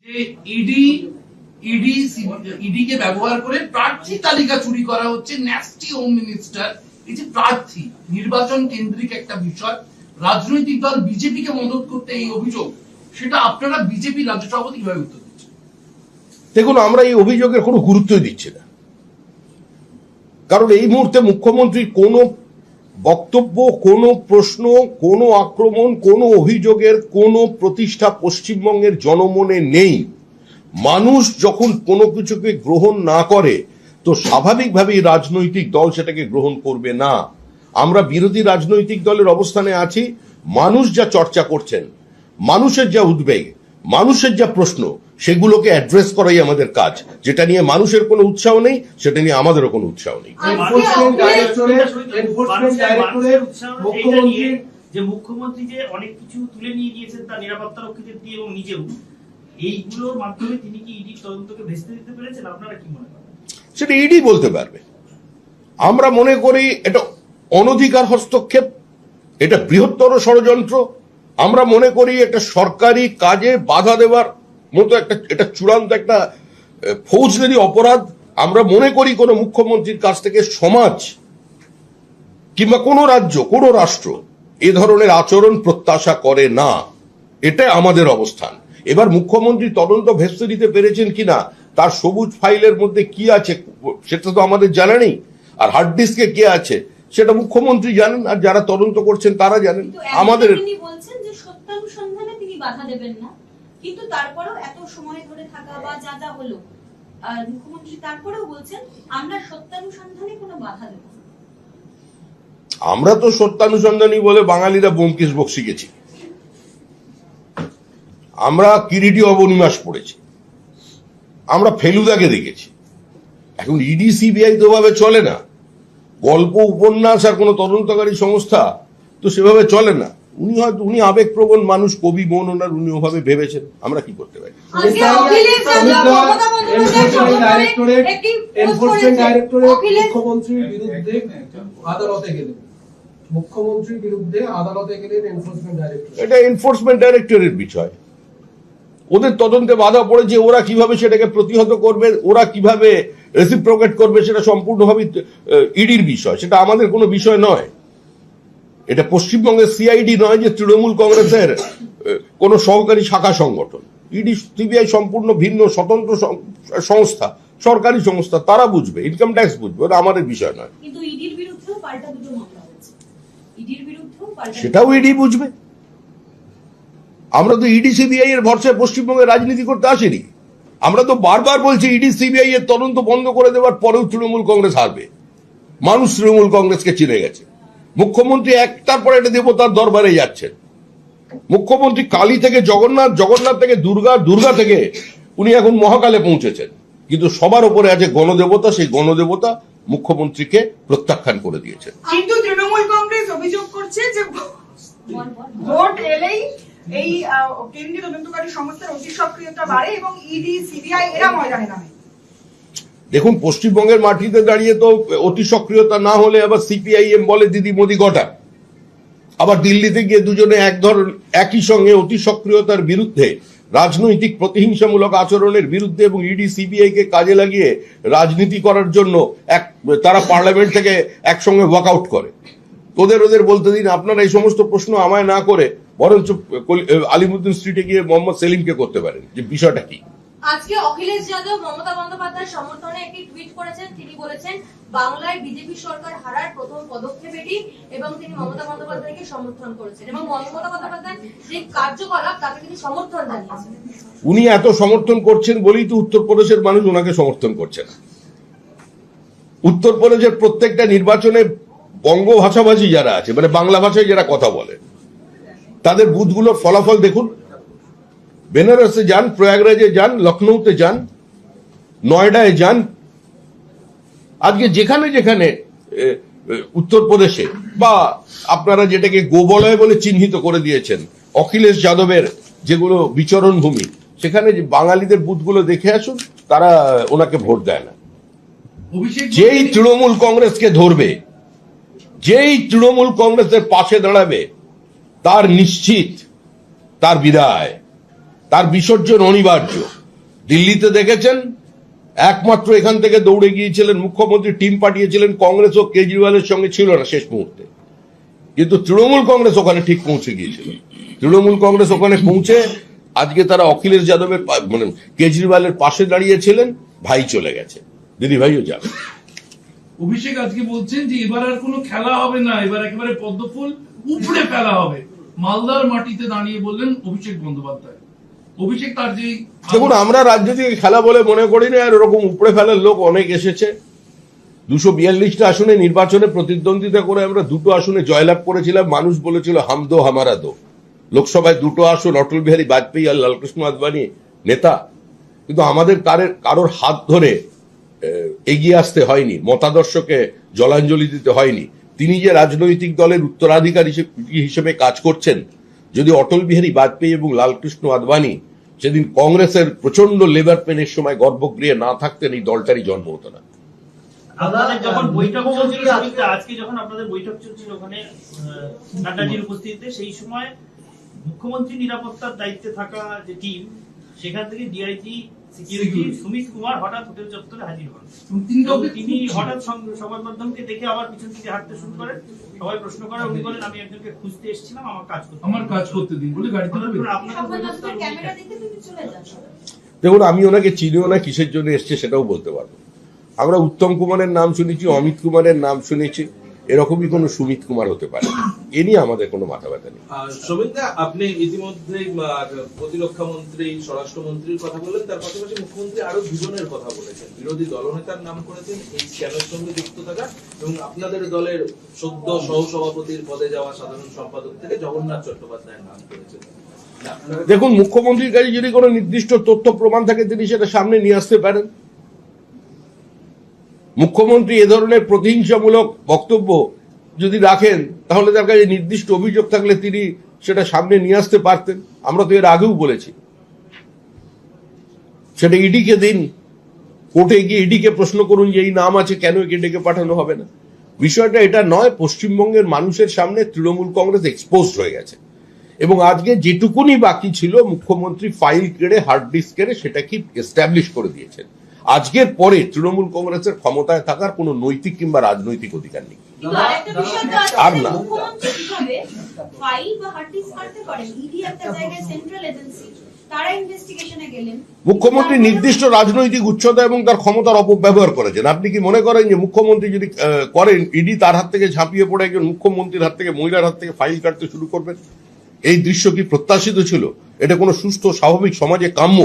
যে ইডি কে ব্যবহার করে প্রার্থী তালিকা চুরি করা হচ্ছে, ন্যাস্টি হোম মিনিস্টার। এই যে প্রার্থী নির্বাচন কেন্দ্রিক একটা বিষয়, রাজনৈতিক দল বিজেপি কে মদত করতে এই অভিযোগ, সেটা আপনারা বিজেপি রাজ্য সভাপতি কিভাবে উত্তর দিচ্ছেন? দেখুন, আমরা এই অভিযোগের কোনো গুরুত্বই দিচ্ছি না, কারণ এই মুহূর্তে মুখ্যমন্ত্রীর কোনো বক্তব্য, কোনো প্রশ্ন, কোনো আক্রমণ, কোনো অভিযোগের কোনো প্রতিষ্ঠা পশ্চিমবঙ্গের জনমনে নেই। মানুষ যখন কোনো কিছুকে গ্রহণ না করে তো স্বাভাবিকভাবেই রাজনৈতিক দল সেটাকে গ্রহণ করবে না। আমরা বিরোধী রাজনৈতিক দলের অবস্থানে আছি। মানুষ যা চর্চা করছেন, মানুষের যা উদ্বেগ, মানুষের যা প্রশ্ন, সেগুলোকে অ্যাড্রেস করাই আমাদের কাজ। যেটা নিয়ে মানুষের কোনো উৎসাহ নেই, সেটা নিয়ে আমাদেরও কোনো উৎসাহ নেই। মুখ্যমন্ত্রী যে অনেক কিছু তুলে নিয়ে গিয়েছেন তার নিরাপত্তা রক্ষীদের দিয়ে এবং নিজেও, এইগুলোর মাধ্যমে তিনি কি ইডি তদন্তকে ভেস্তে দিতে পেরেছেন? আপনারা কি মনে করেন? সেটা ইডি বলতে পারবে। আমরা মনে করি এটা অনধিকার হস্তক্ষেপ, এটা বৃহত্তর ষড়যন্ত্র। আমরা মনে করি একটা সরকারি কাজে বাধা দেওয়ার মতো এটা চূড়ান্ত একটা ফৌজদারি অপরাধ। আমরা মনে করি কোনো মুখ্যমন্ত্রীর কাছ থেকে সমাজ কিংবা কোনো রাজ্য, কোনো রাষ্ট্র এ ধরনের আচরণ প্রত্যাশা করে না। এটা আমাদের অবস্থান। এবার মুখ্যমন্ত্রী তদন্ত ভেস্তে দিতে পেরেছেন কিনা, তার সবুজ ফাইলের মধ্যে কি আছে সেটা তো আমাদের জানা নেই, আর হার্ড ডিস্কে কি আছে সেটা মুখ্যমন্ত্রী জানেন, আর যারা তদন্ত করছেন তারা জানেন। আমাদের তিনি বলছেন যে সত্যানুসন্ধানে তিনি বাধা দেবেন না, কিন্তু তারপরেও এত সময় ধরে থাকা বা যা যা হলো, মুখ্যমন্ত্রী তারপরেও বলছেন আমরা সত্যানুসন্ধানে কোনো বাধা দেব না। আমরা তো সত্যানুসন্ধানী বলে বাঙালিরা ব্যোমকেশ বক্সী গেছি, আমরা কিরিটি অবনিবাস পড়েছি, আমরা ফেলুদাকে দেখেছি। এখন ইডি সিবিআই তো ভাবে চলে না। গল্প উপন্যাস আর কোনো তদন্তকারী সংস্থা তো সেভাবে চলে না। উনি আবেগপ্রবণ মানুষ, কবি মন ওনার, উনি ওভাবে ভেবেছেন। আমরা কি করতে পারি? এটা এনফোর্সমেন্ট ডাইরেক্টরের বিষয়। ওদের তদন্তে বাধা পড়েছে, ওরা কিভাবে সেটাকে প্রতিহত করবে, ওরা কিভাবে রেসিপ্রোকেট করবে, সেটা সম্পূর্ণভাবে ইডির বিষয়, সেটা আমাদের কোনো বিষয় নয়। এটা পশ্চিমবঙ্গের সিআইডি নয় যে তৃণমূল কংগ্রেসের কোন সহকারী শাখা সংগঠন। ইডি সিবিআই সম্পূর্ণ ভিন্ন স্বতন্ত্র সংস্থা, সরকারি সংস্থা, তারা বুঝবে, ইনকাম ট্যাক্স বুঝবে, ওটা আমাদের বিষয় নয়। কিন্তু ইডির বিরুদ্ধেও পাল্টা দুটো মামলা হচ্ছে, ইডির বিরুদ্ধেও পাল্টা, সেটাও ইডি বুঝবে। আমরা তো ইডি সিবিআই এর ভরসায় পশ্চিমবঙ্গে রাজনীতি করতে আসিনি। আমরা তো বারবার বলছি ইডি সিবিআই এর তদন্ত বন্ধ করে দেওয়ার পরেও তৃণমূল কংগ্রেস হারবে। মানুষ তৃণমূল কংগ্রেসকে চিনে গেছে। মুখ্যমন্ত্রী একটার পর একটা দেবতার দরবারে যাচ্ছেন। মুখ্যমন্ত্রী কালী থেকে জগন্নাথ, জগন্নাথ থেকে দুর্গা, দুর্গা থেকে উনি এখন মহাকালে পৌঁছেছেন। কিন্তু সবার উপরে আছে গণদেবতা, সেই গণদেবতা মুখ্যমন্ত্রীকে প্রত্যাখ্যান করে দিয়েছেন। কিন্তু তৃণমূল কংগ্রেস অভিযোগ করছে যে ভোট এলেই এই কেন্দ্রীয় তদন্তকারী সংস্থার অতি সক্রিয়তা বাড়ে এবং ইডি সিবিআই এরা ময়দানে নামে। দেখুন, পশ্চিমবঙ্গের মাটিতে দাঁড়িয়ে তো অতি সক্রিয়তা না হলে আবার সিপিআইএম বলে দিদি মোদি গটা, আবার দিল্লিতে গিয়ে দুজনে একই সঙ্গে অতি সক্রিয়তার বিরুদ্ধে, রাজনৈতিক প্রতিহিংসামূলক আচরণের বিরুদ্ধে এবং ইডি সিবিআই কে কাজে লাগিয়ে রাজনীতি করার জন্য তারা পার্লামেন্ট থেকে একসঙ্গে ওয়াকআউট করে। ওদের বলতে দিন, আপনারা এই সমস্ত প্রশ্ন আমায় না করে বরঞ্চ আলিমুদ্দিন স্ট্রিটে গিয়ে মোহাম্মদ সেলিমকে করতে পারেন যে বিষয়টা কি। আজকে অখিলেশ যাদব মমতা বন্দ্যোপাধ্যায়ের সমর্থনে একটি টুইট করেছেন। তিনি বলেছেন বাংলায় বিজেপি সরকার হারার প্রথম পদক্ষেপ এটি, এবং তিনি মমতা বন্দ্যোপাধ্যায়কে সমর্থন করেছেন এবং মমতা বন্দ্যোপাধ্যায় যে কার্যকলাপ তাকে তিনি সমর্থন জানিয়েছেন। উনি এত সমর্থন করছেন বলেই তো উত্তরপ্রদেশের মানুষ ওনাকে সমর্থন করছে না। উত্তরপ্রদেশের প্রত্যেকটা নির্বাচনে বঙ্গ ভাষাভাষী যারা আছে, মানে বাংলা ভাষায় যারা কথা বলে, তাদের বুথগুলোর ফলাফল দেখুন। বেনারসে যান, প্রয়াগরাজে যান, লখনৌতে যান, নয়ডায় যান, আজকে যেখানে যেখানে উত্তরপ্রদেশে বা আপনারা যেটাকে গোবলয় বলে চিহ্নিত করে দিয়েছেন অখিলেশ যাদবের যেগুলো বিচরণ ভূমি, সেখানে বাঙালিদের বুথগুলো দেখে আসুন, তারা ওনাকে ভোট দেয় না। যেই তৃণমূল কংগ্রেসকে ধরবে, যেই তৃণমূল কংগ্রেসের পাশে দাঁড়াবে, তার নিশ্চিত তার বিদায়। তার বিসর্জন অনিবার্য। দিল্লিতে দেখেছেন, একমাত্র এখান থেকে দৌড়ে গিয়েছিলেন মুখ্যমন্ত্রী, টিম পাঠিয়েছিলেন, কংগ্রেস ও কেজরিওয়ালের সঙ্গে ছিল না শেষ মুহূর্তে, কিন্তু তৃণমূল কংগ্রেস ওখানে ঠিক পৌঁছে গিয়েছিল। তৃণমূল কংগ্রেস ওখানে পৌঁছে আজকে তারা অখিলেশ যাদবের মানে কেজরিওয়ালের পাশে দাঁড়িয়েছিলেন। ভাই চলে গেছে, দিদি ভাইও যাবে। অভিষেক আজকে বলছেন যে এবার আর কোনো খেলা হবে না, এবার একেবারে পদ্মফুল উপড়ে ফেলা হবে। মালদার মাটিতে দাঁড়িয়ে বললেন অভিষেক বন্দ্যোপাধ্যায়। অভিষেক তার যে দেখুন, আমরা রাজনীতিকে খেলা বলে মনে করি না, আর এরকম উপড়ে ফেলার লোক অনেক এসেছে। 242টা আসনে নির্বাচনে প্রতিদ্বন্দ্বিতা করে আমরা 2টো আসনে জয়লাভ করেছিলাম। মানুষ বলেছিল হাম দো হামারা দো। লোকসভায় 2টো আসন অটল বিহারী বাজপেয়ী আর লালকৃষ্ণ আদবানি নেতা, কিন্তু আমাদের কারোর হাত ধরে এগিয়ে আসতে হয়নি, মতাদর্শকে জলাঞ্জলি দিতে হয়নি। তিনি যে রাজনৈতিক দলের উত্তরাধিকার হিসেবে কাজ করছেন, যদি অটল বিহারী বাজপেয়ী এবং লালকৃষ্ণ আদবানি সেদিন কংগ্রেসের প্রচন্ড লেবার পেনের সময় গর্ভগৃহে না থাকতেন, এই দলটারই জন্ম হতো না। আপনাদের যখন বৈঠক চলছিল, আজকে যখন আপনাদের বৈঠক চলছিল ওখানে নাড্ডাজির উপস্থিতিতে, সেই সময় মুখ্যমন্ত্রী নিরাপত্তার দায়িত্বে থাকা যে টিম, সেখান থেকে ডিআইজি সিকিউরিটি সুমিত কুমার হঠাৎ হোটেল চত্বরে হাজির হন। তিনি হঠাৎ সংবাদ মাধ্যমকে দেখে আবার পিছন থেকে হাঁটতে শুরু করেন। সবাই প্রশ্ন করে, উনি বলেন আমি একজনকে খুঁজতে এসেছিলাম, আমার কাজ করতে দিন বলে গাড়িতে ক্যামেরা দেখে তুমি চলে যাচ্ছ। দেখুন, আমি ওনাকে চিনিও না, কিসের জন্য এসছে সেটাও বলতে পারবো। আমরা উত্তম কুমারের নাম শুনেছি, অমিত কুমারের নাম শুনেছি, এরকমই কোনো সুমিত কুমার হতে পারে। এ নিয়ে আমাদের কোনো মাথা ব্যথা নেই। শোভনদা, আপনি ইতিমধ্যে প্রতিরক্ষা মন্ত্রী, স্বরাষ্ট্রমন্ত্রীর কথা বললেন, তার পাশাপাশি মুখ্যমন্ত্রী আরো দুজনের কথা বলেছেন। বিরোধী দলনেতার নাম করেছেন এই স্ক্যামের সঙ্গে যুক্ত থাকা, এবং আপনাদের দলের সদ্য সহসভাপতির পদে যাওয়া সাধারণ সম্পাদক থেকে জগন্নাথ চট্টোপাধ্যায়ের নাম করেছেন। দেখুন, মুখ্যমন্ত্রীর কাছে যদি কোনো নির্দিষ্ট তথ্য প্রমাণ থাকে তিনি সেটা সামনে নিয়ে আসতে পারেন। মুখ্যমন্ত্রী এ ধরনের প্রতিহিংসামূলক বক্তব্য যদি রাখেন, তাহলে তার কাছে নির্দিষ্ট অভিযোগ থাকলে তিনি সেটা সামনে নিয়ে আসতে পারতেন। আমরা তো এর আগেও বলেছি, সেটা ইডিকে দিন, কোর্টে গিয়ে ইডিকে প্রশ্ন করুন যে এই নাম আছে, কেন একে ডেকে পাঠানো হবে না। বিষয়টা এটা নয়, পশ্চিমবঙ্গের মানুষের সামনে তৃণমূল কংগ্রেস এক্সপোজড হয়ে গেছে, এবং আজকে যেটুকুনি বাকি ছিল মুখ্যমন্ত্রী ফাইল কেড়ে, হার্ড ডিস্ক কেড়ে সেটাকে এস্টাবলিশ করে দিয়েছেন। আজকের পরে তৃণমূল কংগ্রেসের ক্ষমতায় থাকার কোনো নৈতিক কিংবা রাজনৈতিক অধিকার নেই। কিন্তু আরেকটা বিষয় তো আছে, আর না। মুখ্যমন্ত্রী কিভাবে ফাইল বা হার্ড ডিস্ক কাটতে পারেন? ইডি একটা জায়গায় সেন্ট্রাল এজেন্সি, তারা ইনভেস্টিগেশনে গেলেন। মুখ্যমন্ত্রী নির্দিষ্ট রাজনৈতিক উচ্চতা এবং তার ক্ষমতার অপব্যবহার করেছেন। আপনি কি মনে করেন যে মুখ্যমন্ত্রী যদি করেন, ইডি তার হাত থেকে ঝাঁপিয়ে পড়ে একজন মুখ্যমন্ত্রীর হাত থেকে, মহিলার হাত থেকে ফাইল কাটতে শুরু করবেন? এই দৃশ্য কি প্রত্যাশিত ছিল? এটা কোনো সুস্থ স্বাভাবিক সমাজে কাম্য?